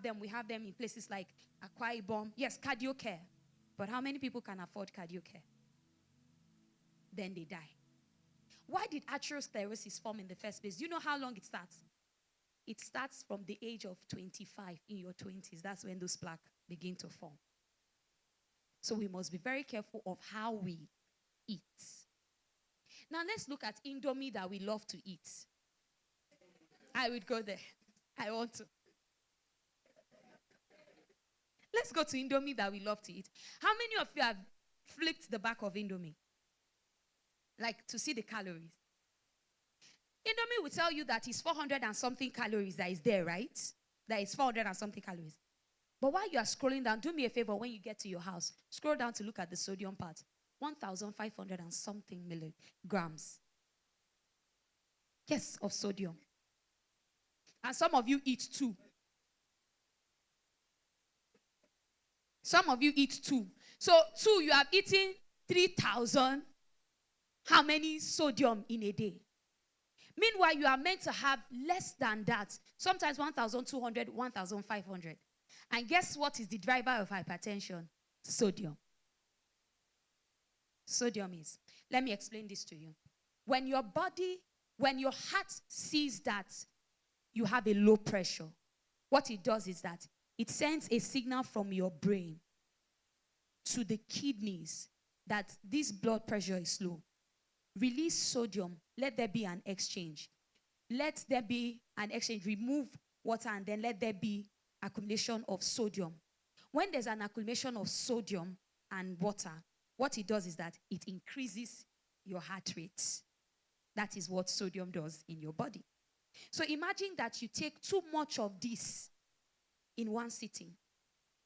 have them. We have them in places like Akwa Ibom. Yes, cardio care. But how many people can afford cardio care? Then they die. Why did atherosclerosis form in the first place? Do you know how long it starts? It starts from the age of 25, in your 20s. That's when those plaques begin to form. So we must be very careful of how we eat. Now let's look at Indomie that we love to eat. I would go there. I want to. Let's go to Indomie that we love to eat. How many of you have flipped the back of Indomie? Like to see the calories. Indomie will tell you that it's 400 and something calories that is there, right? That is 400 and something calories. But while you are scrolling down, do me a favor when you get to your house. Scroll down to look at the sodium part. 1,500 and something milligrams. Yes, of sodium. And some of you eat 2. Some of you eat 2. So 2, you have eaten 3,000. How many sodium in a day? Meanwhile, you are meant to have less than that. Sometimes 1,200, 1,500. And guess what is the driver of hypertension? Sodium. Sodium is. Let me explain this to you. When your heart sees that you have a low pressure, what it does is that it sends a signal from your brain to the kidneys that this blood pressure is low. Release sodium. Let there be an exchange. Let there be an exchange. Remove water and then let there be accumulation of sodium. When there's an accumulation of sodium and water, what it does is that it increases your heart rate. That is what sodium does in your body. So imagine that you take too much of this in one sitting.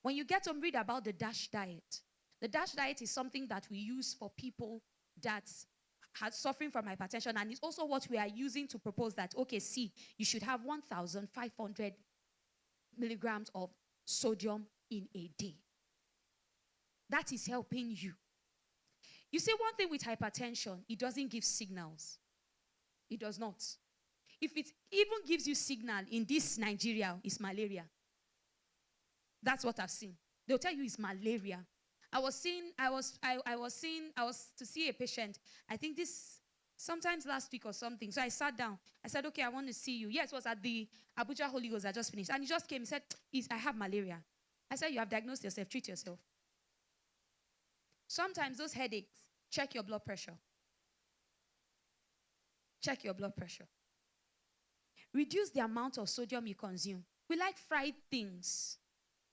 When you get to read about the DASH diet, the DASH diet is something that we use for people that are suffering from hypertension, and it's also what we are using to propose that, okay, see, you should have 1,500 milligrams of sodium in a day. That is helping you. You see, one thing with hypertension, it doesn't give signals. It does not. If it even gives you signal in this Nigeria, it's malaria. That's what I've seen. They'll tell you it's malaria. I was to see a patient, I think this, sometimes last week or something. So I sat down. I said, okay, I want to see you. Yes, it was at the Abuja Holy Ghost. I just finished. And he just came and said, I have malaria. I said, you have diagnosed yourself. Treat yourself. Sometimes those headaches, check your blood pressure. Check your blood pressure. Reduce the amount of sodium you consume. We like fried things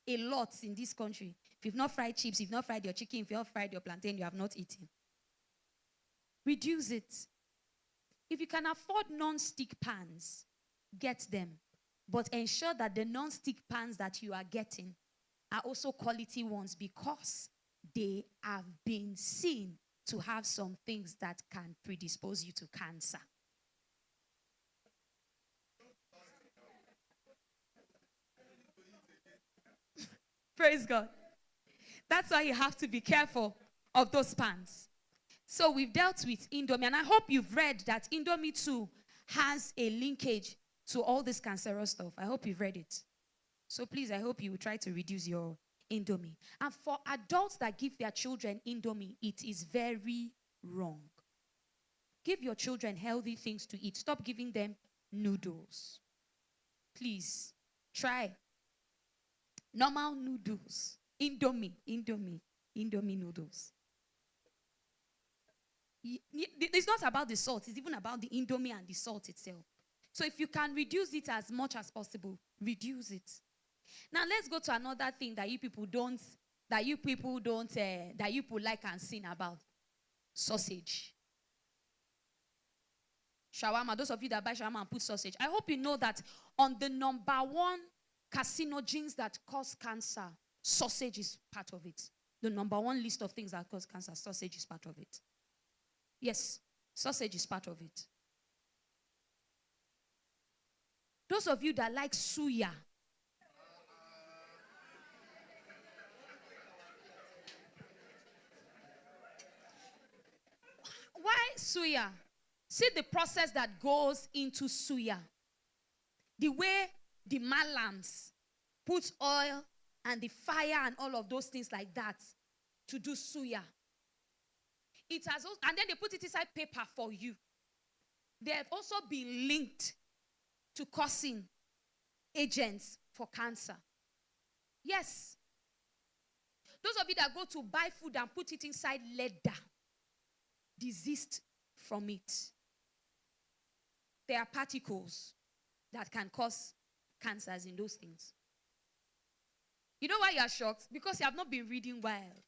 a lot in this country. If you've not fried chips, if you've not fried your chicken, if you've not fried your plantain, you have not eaten. Reduce it. If you can afford non-stick pans, get them. But ensure that the non-stick pans that you are getting are also quality ones, because they have been seen to have some things that can predispose you to cancer. Praise God. That's why you have to be careful of those pans. So we've dealt with Indomie, and I hope you've read that Indomie too has a linkage to all this cancerous stuff. I hope you've read it. So please, I hope you will try to reduce your Indomie. And for adults that give their children Indomie, it is very wrong. Give your children healthy things to eat. Stop giving them noodles. Please, try normal noodles. Indomie noodles. It's not about the salt. It's even about the Indomie and the salt itself. So if you can reduce it as much as possible, reduce it. Now let's go to another thing that you people like and sin about. Sausage. Shawarma. Those of you that buy shawarma and put sausage. I hope you know that on the number 1 carcinogens that cause cancer, sausage is part of it. The number 1 list of things that cause cancer, sausage is part of it. Yes, sausage is part of it. Those of you that like suya, why suya? See the process that goes into suya. The way the malams put oil and the fire and all of those things like that to do suya. It has also, and then they put it inside paper for you. They have also been linked to causing agents for cancer. Yes. Those of you that go to buy food and put it inside leather, desist from it. There are particles that can cause cancers in those things. You know why you are shocked? Because you have not been reading well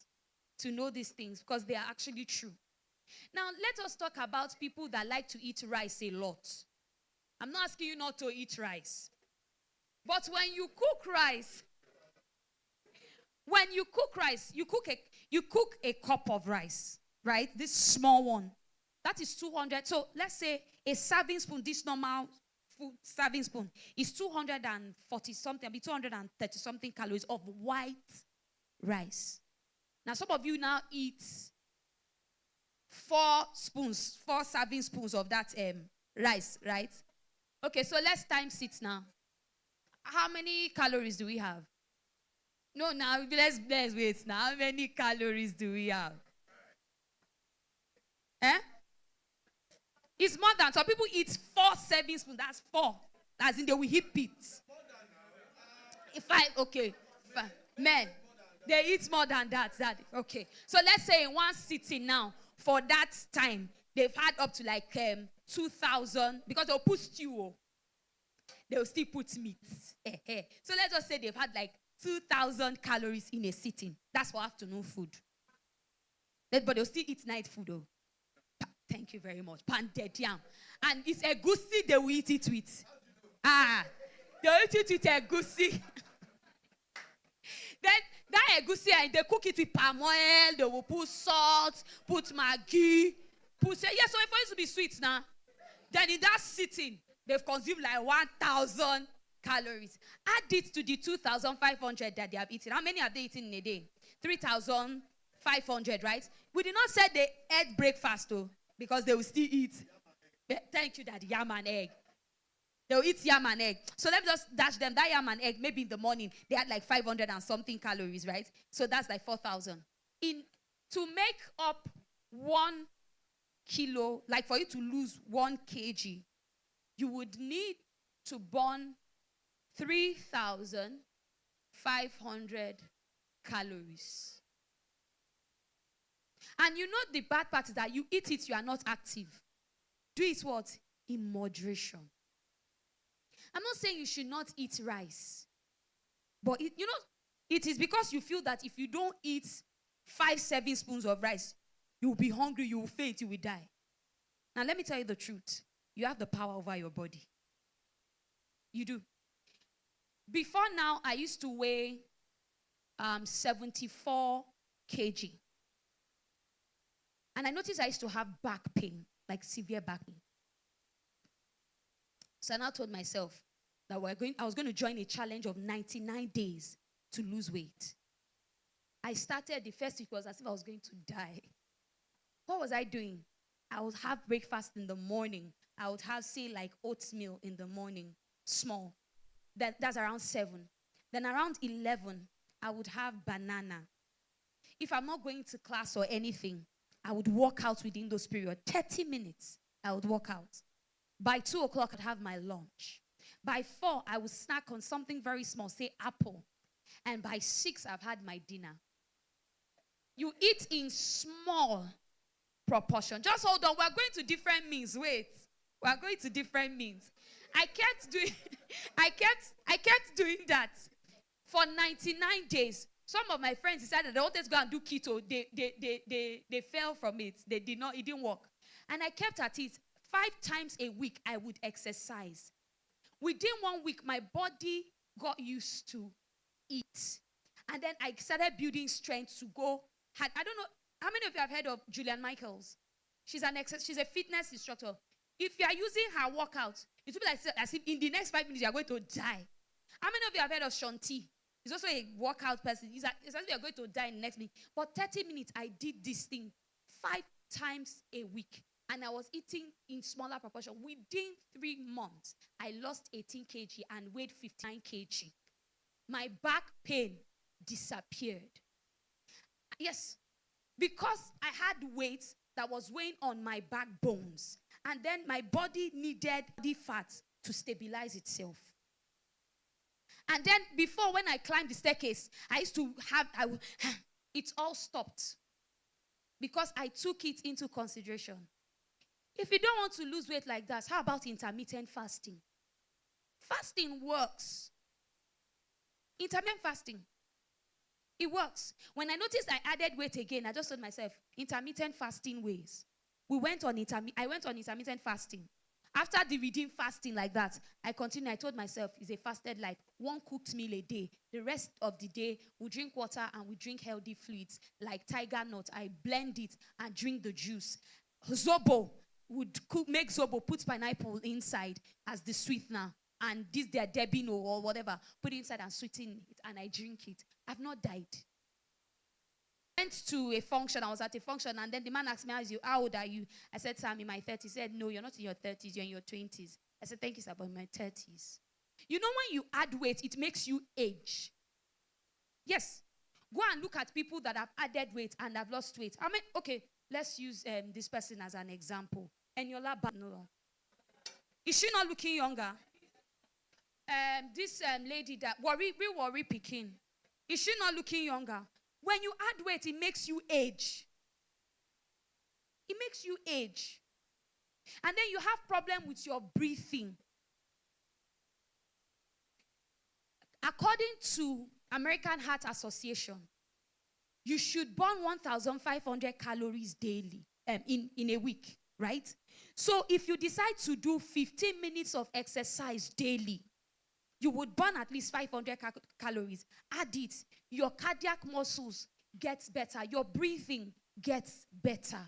to know these things, because they are actually true. Now, let us talk about people that like to eat rice a lot. I'm not asking you not to eat rice. But when you cook rice, you cook a cup of rice, right? This small one. That is 200. So let's say a serving spoon, this normal food serving spoon, is 240 something, 230 something calories of white rice. Now, some of you now eat 4 serving spoons of that rice, right? Okay, so let's times it now. How many calories do we have? No, now let's wait now. How many calories do we have? It's more than, some people eat 4 serving spoons. That's 4. As in they will heap it. Men, they eat more than that. Okay. So let's say in one sitting now, for that time, they've had up to like 2,000, because they'll put stew. They'll still put meat. So let's just say they've had like 2,000 calories in a sitting. That's for afternoon food. But they'll still eat night food though. Thank you very much. Pounded yam. And it's egusi they will eat it with. They'll eat it with egusi. Then that egusi, and they cook it with palm oil. They will put salt, put maggi, so for it to be sweet now. Then in that sitting, they've consumed like 1,000 calories. Add it to the 2,500 that they have eaten. How many have they eaten in a day? 3,500, right? We did not say they ate breakfast though, because they will still eat. Thank you, Daddy. Yam and egg. They'll eat yam and egg. So let's just dash them that yam and egg. Maybe in the morning, they had like 500 and something calories, right? So that's like 4,000. To make up 1 kilo, like for you to lose 1 kg, you would need to burn 3,500 calories. And you know the bad part is that you eat it, you are not active. Do it what? In moderation. I'm not saying you should not eat rice. But it is because you feel that if you don't eat 5 serving spoons of rice, you will be hungry, you will faint, you will die. Now let me tell you the truth. You have the power over your body. You do. Before now, I used to weigh 74 kg. And I noticed I used to have back pain, like severe back pain. So I now told myself that I was going to join a challenge of 99 days to lose weight. I started, the first week was as if I was going to die. What was I doing? I would have breakfast in the morning. I would have, say, like oatmeal in the morning, small. That's around 7. Then around 11, I would have banana. If I'm not going to class or anything, I would walk out within those periods. 30 minutes, I would walk out. By 2 o'clock, I'd have my lunch. By 4, I would snack on something very small, say apple. And by 6, I've had my dinner. You eat in small proportion. Just hold on. We're going to different means. Wait. We're going to different means. I kept doing that for 99 days. Some of my friends decided they wanted to go and do keto. They fell from it. It didn't work. And I kept at it. 5 times a week, I would exercise. Within 1 week, my body got used to it. And then I started building strength to go. I don't know, how many of you have heard of Julian Michaels? She's a fitness instructor. If you are using her workout, it will be like as if in the next 5 minutes, you are going to die. How many of you have heard of Shanti? He's also a workout person. It's as if you are going to die in the next minute. But 30 minutes, I did this thing 5 times a week. And I was eating in smaller proportion. Within 3 months, I lost 18 kg and weighed 59 kg. my back pain disappeared. Yes, because I had weight that was weighing on my backbones. And then my body needed the fat to stabilize itself. And then before, when I climbed the staircase, I used to have, it all stopped. Because I took it into consideration. If you don't want to lose weight like that, how about intermittent fasting? Fasting works. Intermittent fasting. It works. When I noticed I added weight again, I just told myself, intermittent fasting ways. I went on intermittent fasting. After the redeemed fasting like that, I continued. I told myself, it's a fasted life. 1 cooked meal a day. The rest of the day, we drink water and we drink healthy fluids like tiger nut. I blend it and drink the juice. Zobo would make zobo, put pineapple inside as the sweetener. And this their debino or whatever, put it inside and sweeten it, and I drink it. I've not died. Went to a function. I was at a function, and then the man asked me, how old are you? I said, sir, I'm in my 30s. He said, no, you're not in your 30s, you're in your 20s. I said, thank you, sir, but in my 30s. You know, when you add weight, it makes you age. Yes. Go and look at people that have added weight and have lost weight. I mean, okay, let's use this person as an example. Eniola Banola. Is she not looking younger? This lady that worry picking, is she not looking younger? When you add weight, it makes you age. It makes you age. And then you have problem with your breathing. According to American Heart Association, you should burn 1,500 calories daily in a week, right? So if you decide to do 15 minutes of exercise daily, you would burn at least 500 calories. Add it. Your cardiac muscles gets better. Your breathing gets better.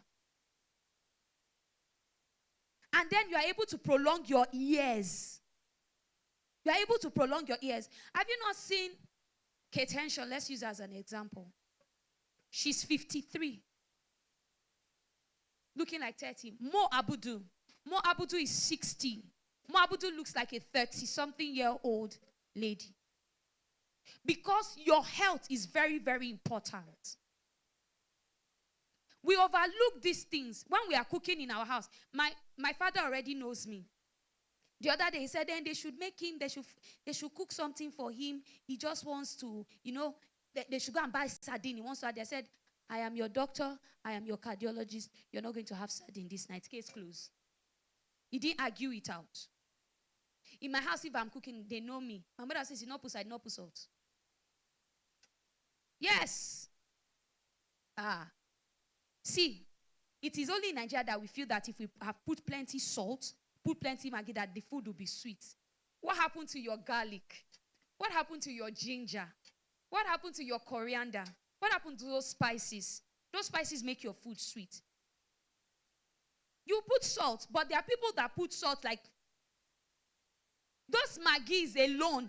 And then you are able to prolong your years. You are able to prolong your years. Have you not seen Kate Henshaw? Let's use her as an example. She's 53. Looking like 30. Mo Abudu is 60. Mo Abudu looks like a 30-something-year-old lady. Because your health is very, very important. We overlook these things when we are cooking in our house. My father already knows me. The other day he said, then they should cook something for him. He just wants to, they should go and buy sardine. He wants to. They said, I am your doctor. I am your cardiologist. You're not going to have sardine this night. Case closed. He didn't argue it out. In my house, if I'm cooking, they know me. My mother says, you not put salt, not put salt. Yes. See, it is only in Nigeria that we feel that if we have put plenty salt, put plenty Maggi, that the food will be sweet. What happened to your garlic? What happened to your ginger? What happened to your coriander? What happened to those spices? Those spices make your food sweet. You put salt, but there are people that put salt like those Maggi's alone.